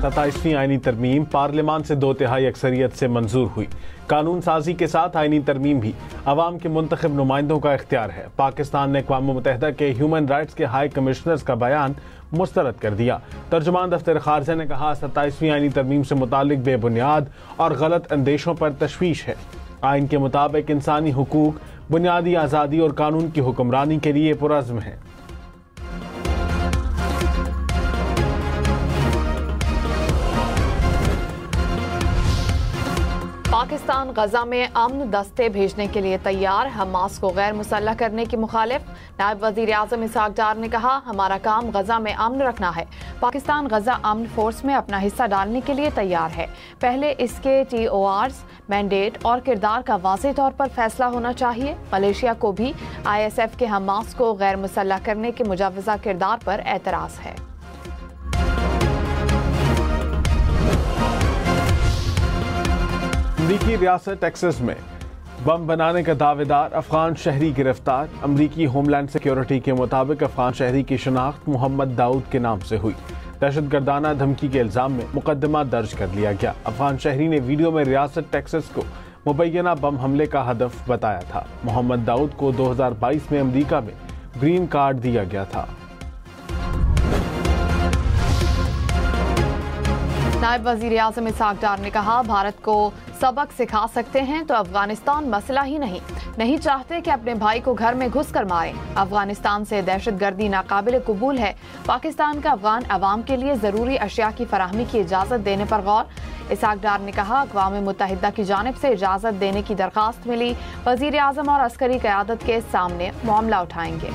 27वीं आईनी तरमीम पार्लियामान से 2/3 अक्सरियत से मंजूर हुई। कानून साजी के साथ आईनी तरमीम भी अवाम के मुंतखब नुमाइंदों का इख्तियार है। पाकिस्तान ने अक़वाम मुत्तहिदा के ह्यूमन राइट्स के हाई कमिश्नर्स का बयान मुस्तरद कर दिया। तर्जुमान दफ्तर खारजा ने कहा, 27वीं आईनी तरमीम से मुतालिक बेबुनियाद और गलत अंदेशों पर तशवीश है। आइन के मुताबिक इंसानी हुकूक, बुनियादी आज़ादी और कानून की हुक्मरानी के लिए पुरज़्म है। पाकिस्तान गजा में अमन दस्ते भेजने के लिए तैयार, हमास को गैर मुसल्लह करने की मुखालिफ। नायब वजीर आज़म इसहाक डार ने कहा, हमारा काम गजा में अमन रखना है। पाकिस्तान गजा अमन फोर्स में अपना हिस्सा डालने के लिए तैयार है। पहले इसके TORs, मैंडेट और किरदार का वाज़ेह तौर पर फैसला होना चाहिए। मलेशिया को भी ISF के हमास को गैर मुसल्लह करने के मुजवज़ा किरदार पर एतराज़ है। अमरीकी रियासत टेक्सास में बम बनाने का दावेदार अफगान शहरी गिरफ्तार। अमरीकी होमलैंड सिक्योरिटी के मुताबिक अफगान शहरी की शनाख्त मोहम्मद दाऊद के नाम से हुई। दहशतगर्दाना धमकी के इल्जाम में मुकदमा दर्ज कर लिया गया। अफगान शहरी ने वीडियो में रियासत टेक्सास को मुबैना बम हमले का हदफ बताया था। मोहम्मद दाऊद को 2022 में अमरीका में ग्रीन कार्ड दिया गया था। नायब वजीर आज़म इसहाक डार ने कहा, भारत को सबक सिखा सकते हैं तो अफगानिस्तान मसला ही नहीं चाहते कि अपने भाई को घर में घुस कर मारें। अफगानिस्तान से दहशतगर्दी नाकाबिल कबूल है। पाकिस्तान का अफगान अवाम के लिए जरूरी अशिया की फराहमी की इजाजत देने पर गौर। इसहाक डार ने कहा, अक़वाम मुत्तहिदा की जानिब से इजाजत देने की दरख्वास्त मिली। वजीर आज़म और अस्करी क़यादत के सामने मामला उठाएंगे।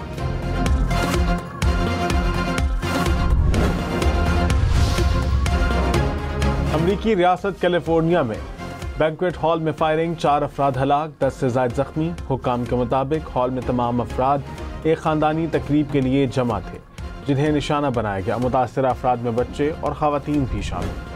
अमरीकी रियासत कैलिफोर्निया में बैंक्वेट हॉल में फायरिंग, 4 अफराद हलाक, 10 से ज़ायद जख्मी। हुक्काम के मुताबिक हॉल में तमाम अफराद एक ख़ानदानी तकरीब के लिए जमा थे, जिन्हें निशाना बनाया गया। मुतासर अफराद में बच्चे और ख़वातीन भी शामिल।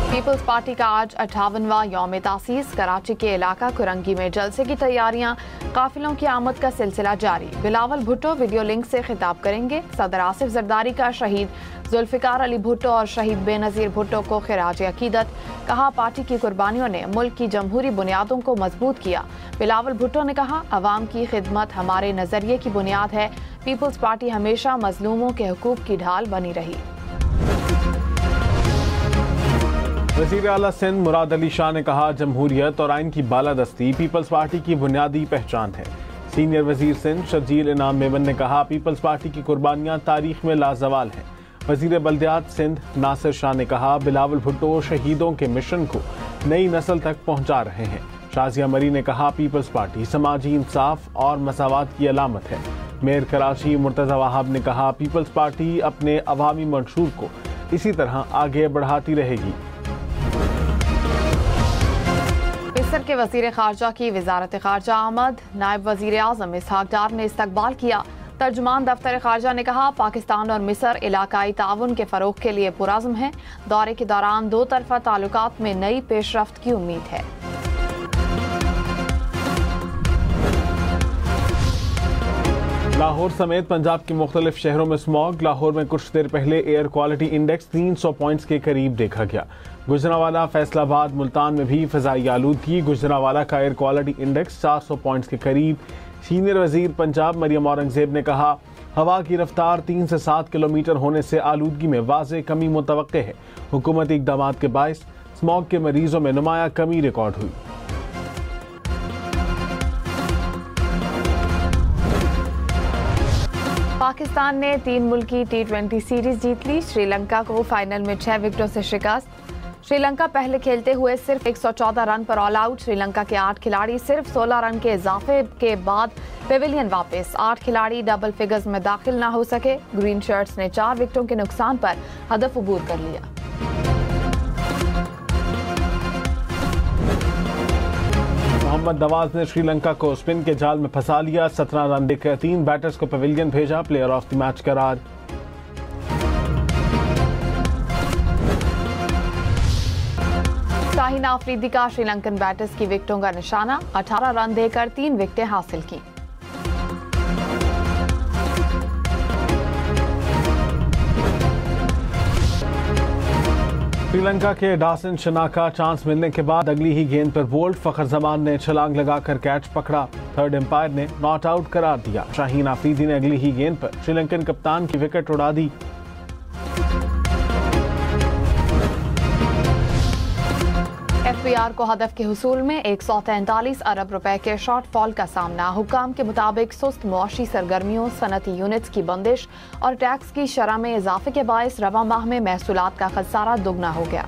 पीपल्स पार्टी का आज 58वां यौम तासीस। कराची के इलाका कुरंगी में जलसे की तैयारियां, काफिलों की आमद का सिलसिला जारी। बिलावल भुट्टो वीडियो लिंक से खिताब करेंगे। सदर आसिफ जरदारी का शहीद जुल्फिकार अली भुट्टो और शहीद बेनज़ीर भुट्टो को खिराज अकीदत। कहा, पार्टी की कुर्बानियों ने मुल्क की जमहूरी बुनियादों को मजबूत किया। बिलावल भुट्टो ने कहा, अवाम की खिदमत हमारे नजरिए की बुनियाद है। पीपल्स पार्टी हमेशा मजलूमों के हुकूक की ढाल बनी रही। वज़ीर आला सिंध मुराद अली शाह ने कहा, जमहूरियत और आइन की बालादस्ती पीपल्स पार्टी की बुनियादी पहचान है। सीनियर वजीर सिंध शर्जील इनाम मेमन ने कहा, पीपल्स पार्टी की कुर्बानियां तारीख में लाजवाल हैं। वजीर बल्दियात सिंध नासिर शाह ने कहा, बिलावल भुट्टो शहीदों के मिशन को नई नस्ल तक पहुंचा रहे हैं। शाजिया मरी ने कहा, पीपल्स पार्टी समाजी इंसाफ और मसावात की अलामत है। मेयर कराची मुर्तज़ा वहाब ने कहा, पीपल्स पार्टी अपने अवामी मंशूर को इसी तरह आगे बढ़ाती रहेगी। मिस्र के वजीर खारजा की वजारत खारजा आमद। नायब वजीर आज़म इसहाक डार ने इस्तकबाल किया। तर्जुमान दफ्तर खारजा ने कहा, पाकिस्तान और मिस्र इलाकाई ताउन के फरोग के लिए पुरज़्म है। दौरे के दौरान दो तरफा ताल्लुकात में नई पेशरफ्त की उम्मीद है। लाहौर समेत पंजाब के मुख्तलिफ शहरों में स्मॉग। लाहौर में कुछ देर पहले एयर क्वालिटी इंडेक्स 300 पॉइंट्स के करीब देखा गया। गुजरांवाला, फैसलाबाद, मुल्तान में भी फ़ज़ाई आलूदगी। गुजरांवाला का एयर क्वालिटी इंडेक्स 400 पॉइंट्स के करीब। सीनियर वजीर पंजाब मरियम औरंगजेब ने कहा, हवा की रफ्तार 3 से 7 किलोमीटर होने से आलूदगी में वाज़ेह कमी मुतवक्के है। हुकूमती इक़दाम के बायस स्मॉग के मरीजों में नुमाया कमी रिकॉर्ड हुई। पाकिस्तान ने 3 मुल्की T20 सीरीज जीत ली। श्रीलंका को फाइनल में 6 विकेटों से शिकस्त। श्रीलंका पहले खेलते हुए सिर्फ 114 रन पर ऑल आउट। श्रीलंका के 8 खिलाड़ी सिर्फ 16 रन के इजाफे के बाद पेविलियन वापस। 8 खिलाड़ी डबल फिगर्स में दाखिल न हो सके। ग्रीन शर्ट्स ने 4 विकेटों के नुकसान पर हदफ अबूर कर लिया। मोहम्मद नवाज ने श्रीलंका को स्पिन के जाल में फंसा लिया। 17 रन देकर 3 बैटर्स को पेविलियन भेजा। प्लेयर ऑफ द मैच करार। शाहीन आफरीदी का श्रीलंकन बैटर्स की विकेटों का निशाना। 18 रन देकर 3 विकेटें हासिल की। श्रीलंका के डासन शनाका चांस मिलने के बाद अगली ही गेंद पर बोल्ड फखर जमान ने छलांग लगाकर कैच पकड़ा। थर्ड एम्पायर ने नॉट आउट करार दिया। शाहीन आफरीदी ने अगली ही गेंद पर श्रीलंकन कप्तान की विकेट उड़ा दी। एफबीआर को हदफ के हुसूल में 143 अरब रुपए के शॉर्टफॉल का सामना। हुकाम के मुताबिक सुस्त मुआशी सरगर्मियों, सनती यूनिट्स की बंदिश और टैक्स की शरह में इजाफे के बायस रवा माह में महसूलात का खसारा दुगना हो गया।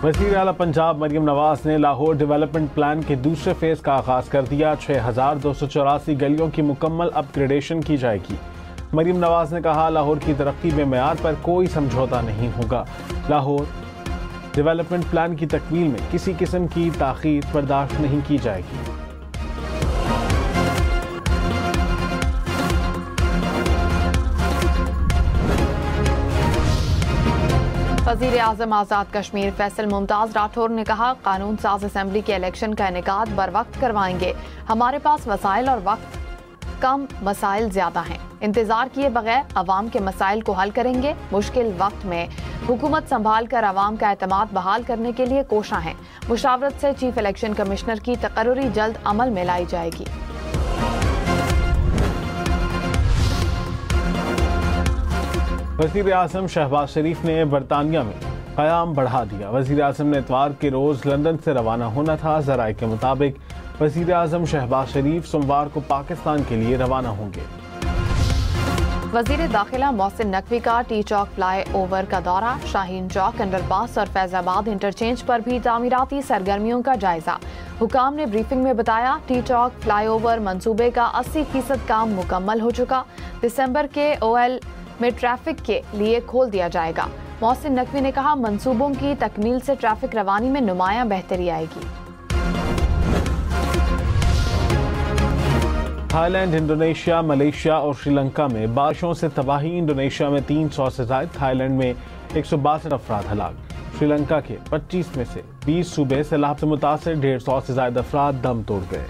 वज़ीर आला पंजाब मरियम नवाज ने लाहौर डेवलपमेंट प्लान के दूसरे फेज का आगाज कर दिया। 6284 गलियों की मुकम्मल अपग्रेडेशन की जाएगी। मरियम नवाज ने कहा, लाहौर की तरक्की में मेयार पर कोई समझौता नहीं होगा। लाहौर डेवलपमेंट प्लान की तकमील में किसी किस्म की ताखीर बर्दाश्त नहीं की जाएगी। वज़ीर आज़म आज़ाद कश्मीर फैसल मुमताज़ राठौर ने कहा, कानून साज असम्बली के इलेक्शन का इनेकाद बर वक्त करवाएंगे। हमारे पास वसाइल और वक्त कम, मसाइल ज्यादा हैं। इंतजार किए बगैर अवाम के मसाइल को हल करेंगे। मुश्किल वक्त में हुकूमत संभाल कर अवाम का एतमाद बहाल करने के लिए कोशा हैं। मुशावरत से चीफ इलेक्शन कमिश्नर की तकर्री जल्द अमल में लाई जाएगी। वज़ीर आज़म शहबाज शरीफ ने बरतानिया में क़याम बढ़ा दिया। वज़ीर आज़म ने इतवार के रोज लंदन से रवाना होना था। ज़राए के मुताबिक वज़ीर आज़म शहबाज शरीफ सोमवार को पाकिस्तान के लिए रवाना होंगे। वज़ीर दाखिला मोहसिन नकवी का टी चौक फ्लाई ओवर का दौरा। शाहीन चौक, अंडरपास और फैजाबाद इंटरचेंज पर भी तामीराती सरगर्मियों का जायजा। हुकाम ने ब्रीफिंग में बताया, टी चौक फ्लाई ओवर मंसूबे का 80% काम मुकम्मल हो चुका। दिसंबर के OL में ट्रैफिक के लिए खोल दिया जाएगा। मोहसिन नकवी ने कहा, मंसूबों की तकमील से ट्रैफिक रवानी में नुमायां बेहतरी आएगी। थाईलैंड, इंडोनेशिया, मलेशिया और श्रीलंका में बारिशों से तबाही। इंडोनेशिया में 300 से ज्यादा, थाईलैंड में 162 अफराद हलाक। श्रीलंका के 25 में से 20 सूबे सैलाब से मुतासिर, 150 से ज्यादा अफराद दम तोड़ गए।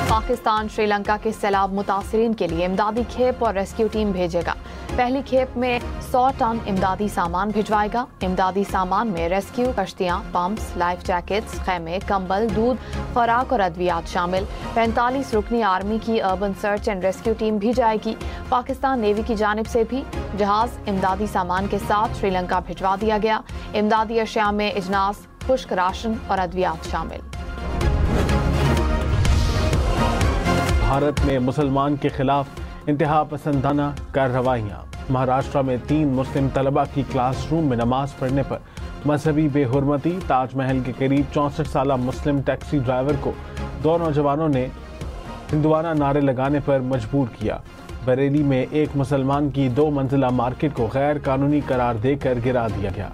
पाकिस्तान श्रीलंका के सैलाब मुतासिरीन के लिए इमदादी खेप और रेस्क्यू टीम भेजेगा। पहली खेप में 100 टन इमदादी सामान भिजवाएगा। इमदादी सामान में रेस्क्यू कश्तियां, पंप्स, लाइफ जैकेट्स, खैमे, कंबल, दूध, खुराक और अद्वियात शामिल। 45 रुकनी आर्मी की urban search and rescue team भी जाएगी। पाकिस्तान नेवी की जानिब से भी जहाज इमदादी सामान के साथ श्रीलंका भिजवा दिया गया। इमदादी अशिया में इजनास, खुश्क राशन और अद्वियात शामिल। भारत में मुसलमान के खिलाफ इंतहा पसंदाना कार्रवाइयाँ। महाराष्ट्र में 3 मुस्लिम तलबा की क्लासरूम में नमाज पढ़ने पर मजहबी बेहुरमती। ताजमहल के करीब 64 साला मुस्लिम टैक्सी ड्राइवर को 2 नौजवानों ने हिंदुआना नारे लगाने पर मजबूर किया। बरेली में एक मुसलमान की 2 मंजिला मार्केट को गैर कानूनी करार देकर गिरा दिया गया।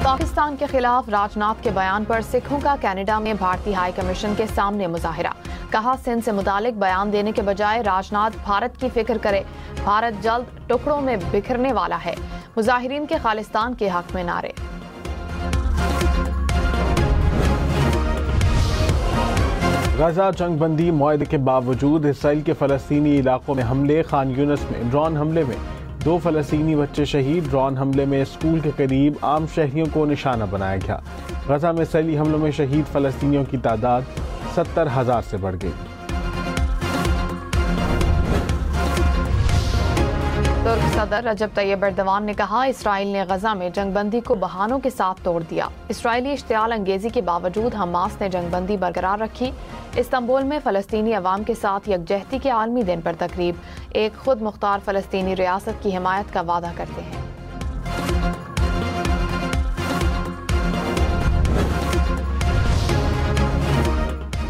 पाकिस्तान के खिलाफ राजनाथ के बयान पर सिखों का कनाडा में भारतीय हाई कमीशन के सामने मुजाहिरा। कहा, सिंध से मुतालिक बयान देने के बजाय राजनाथ भारत की फिक्र करे। भारत जल्द टुकड़ों में बिखरने वाला है। मुजाहिरीन के खालिस्तान के हक में नारे। गजा जंगबंदी मुआहदे के बावजूद इसराइल के फलस्तीनी इलाकों में हमले। खान यूनिस में ड्रोन हमले में 2 फलस्तीनी बच्चे शहीद। ड्रोन हमले में स्कूल के करीब आम शहरियों को निशाना बनाया गया। गजा में इसराइली हमलों में शहीद फलस्तीनियों की तादाद 70,000 से बढ़ गई। तुर्क सदर रजब तैयब एर्दोगान ने कहा, इसराइल ने गजा में जंगबंदी को बहानों के साथ तोड़ दिया। इसराइली इश्तियाल अंगेजी के बावजूद हमास ने जंगबंदी बरकरार रखी। इस्तांबुल में फलस्तीनी अवाम के साथ यकजहती के आलमी दिन पर तकरीब। एक खुद मुख्तार फलस्तीनी रियासत की हिमायत का वादा करते हैं।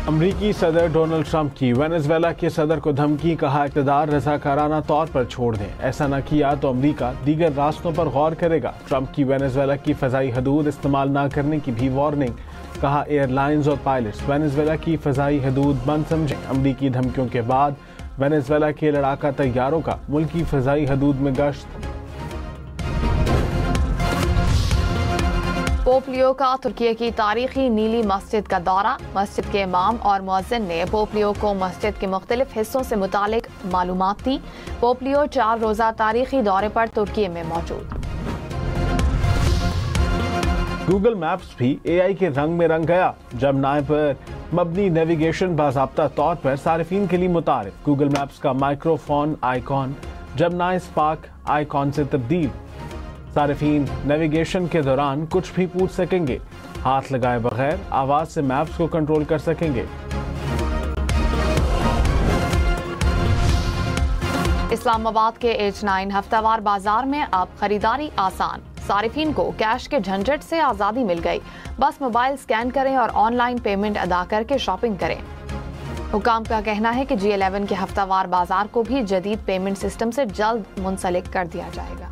अमरीकी सदर डोनाल्ड ट्रंप की वेनेजुएला के सदर को धमकी। कहा, इक़्तिदार रज़ाकाराना तौर पर छोड़ दें। ऐसा न किया तो अमरीका दीगर रास्तों पर गौर करेगा। ट्रंप की वेनेजुएला की फ़ज़ाई हदूद इस्तेमाल न करने की भी वार्निंग। कहा, एयरलाइंस और पायलट्स वेनेजुएला की फ़ज़ाई हदूद बंद समझें। अमरीकी धमकियों के बाद वेनेजुएला के लड़ाका तैयारों का मुल्की फ़ज़ाई हदूद में गश्त। पोप लियो का तुर्की की तारीखी नीली मस्जिद का दौरा। मस्जिद के इमाम और मुअज्जिन ने पोप लियो को मस्जिद के मुख्तलिफ हिस्सों से मुतालिक मालूमात दी। पोप लियो 4 रोज़ा तारीखी दौरे पर तुर्की में मौजूद। गूगल मैप्स भी AI के रंग में रंग गया। जमनाई पर मबनी नेविगेशन बाज़ाब्ता तौर पर सारिफीन के लिए मुतारिफ। गूगल मैप्स का माइक्रोफोन आइकॉन जमनाई स्पार्क आइकॉन से तब्दील। सारिफीन नेविगेशन के दौरान कुछ भी पूछ सकेंगे। हाथ लगाए बगैर आवाज से मैप्स को कंट्रोल कर सकेंगे। इस्लामाबाद के H9 हफ्तावार बाजार में अब खरीदारी आसान। सारिफीन को कैश के झंझट से आज़ादी मिल गई। बस मोबाइल स्कैन करें और ऑनलाइन पेमेंट अदा करके शॉपिंग करें। हुकाम का कहना है कि G11 के हफ्तावार बाजार को भी जदीद पेमेंट सिस्टम से जल्द मुंसलिक कर दिया जाएगा।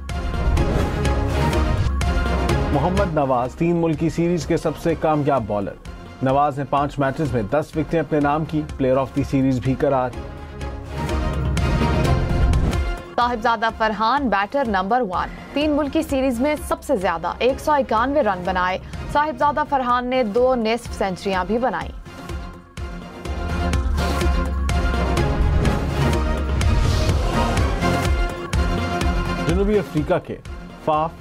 मोहम्मद नवाज 3 मुल्की सीरीज के सबसे कामयाब बॉलर। नवाज ने 5 मैचेस में 10 विकेटें अपने नाम की। प्लेयर ऑफ द सीरीज भी करार। Sahibzada Farhan batter number 1। 3 मुल्की सीरीज में सबसे ज्यादा 191 रन बनाए। साहिबजादा फरहान ने 2 निस्फ सेंचुरियां भी बनाई। जनूबी अफ्रीका के Faf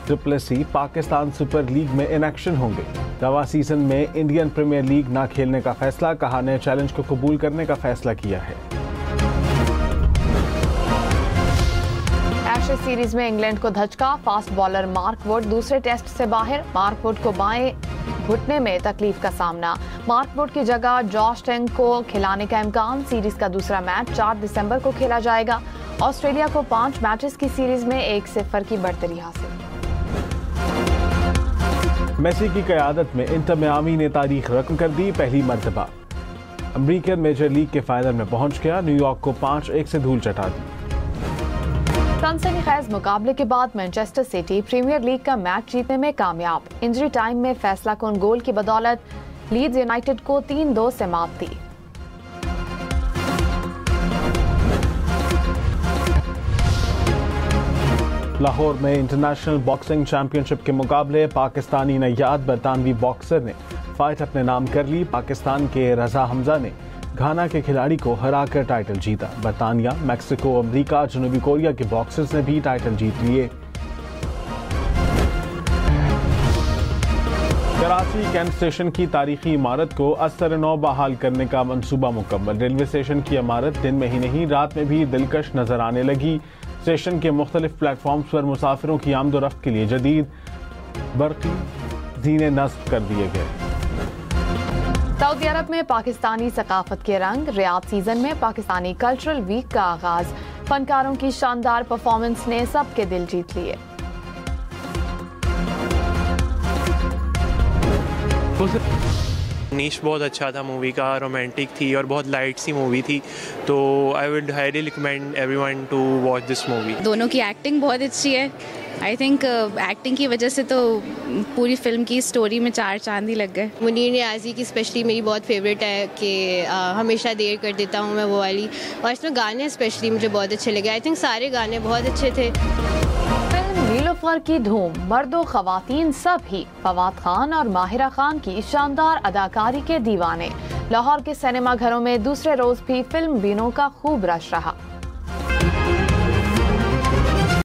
du Plessis Pakistan super league में इन एक्शन होंगे। रवा सीजन में इंडियन प्रीमियर लीग ना खेलने का फैसला। कहा ने चैलेंज को कबूल करने का फैसला किया है। एशेज सीरीज में इंग्लैंड को धचका। फास्ट बॉलर मार्क वुड दूसरे टेस्ट से बाहर। मार्क वुड को बाएं घुटने में तकलीफ का सामना। मार्क वुड की जगह जॉश टंग को खिलाने का इम्कान। सीरीज का दूसरा मैच 4 दिसंबर को खेला जाएगा। ऑस्ट्रेलिया को 5 मैचेस की सीरीज में 1-0 की बढ़तरी हासिल। मेसी की क़यादत में इंटर मियामी ने तारीख रकम कर दी। पहली मर्तबा अमेरिकन मेजर लीग के फाइनल में पहुंच गया। न्यूयॉर्क को 5-1 से धूल चटा दी। सनसनीखेज मुकाबले के बाद मैनचेस्टर सिटी प्रीमियर लीग का मैच जीतने में कामयाब। इंजरी टाइम में फैसला कुन गोल की बदौलत लीड्स यूनाइटेड को 3-2 से मात दी। लाहौर में इंटरनेशनल बॉक्सिंग चैंपियनशिप के मुकाबले पाकिस्तानी नैयाद बरतानवी बॉक्सर ने फाइट अपने नाम कर ली। पाकिस्तान के रजा हमजा ने घाना के खिलाड़ी को हराकर टाइटल जीता। बरतानिया, मैक्सिको, अमेरिका, जनूबी कोरिया के बॉक्सर्स ने भी टाइटल जीत लिए। कराची कैंट स्टेशन की तारीखी इमारत को अस्तर नौ बहाल करने का मंसूबा मुकम्मल। रेलवे स्टेशन की इमारत दिन में ही नहीं रात में भी दिलकश नजर आने लगी। स्टेशन के मुख्तलिफ प्लेटफॉर्म्स पर मुसाफिरों की आमदोरफ्त के लिए जदीद बरकी जीने नस्ब कर दिए गए। सऊदी अरब में पाकिस्तानी सकाफत के रंग। रियाद सीजन में पाकिस्तानी कल्चरल वीक का आगाज। फनकारों की शानदार परफॉर्मेंस ने सबके दिल जीत लिए। नीश बहुत अच्छा था मूवी का, रोमांटिक थी और बहुत लाइट सी मूवी थी, तो I would highly recommend everyone to watch this movie. दोनों की एक्टिंग बहुत अच्छी है। आई थिंक एक्टिंग की वजह से तो पूरी फिल्म की स्टोरी में 4 चांद ही लग गए। मुनीर नियाज़ी की स्पेशली मेरी बहुत फेवरेट है कि हमेशा देर कर देता हूँ मैं, वो वाली। और इसमें गाने स्पेशली मुझे बहुत अच्छे लगे। आई थिंक सारे गाने बहुत अच्छे थे। नीलोफर की धूम। मर्दो खवातीन सब ही फवाद खान और माहिरा खान की शानदार अदाकारी के दीवाने। लाहौर के सिनेमा घरों में दूसरे रोज भी फिल्म बीनों का खूब रश रहा।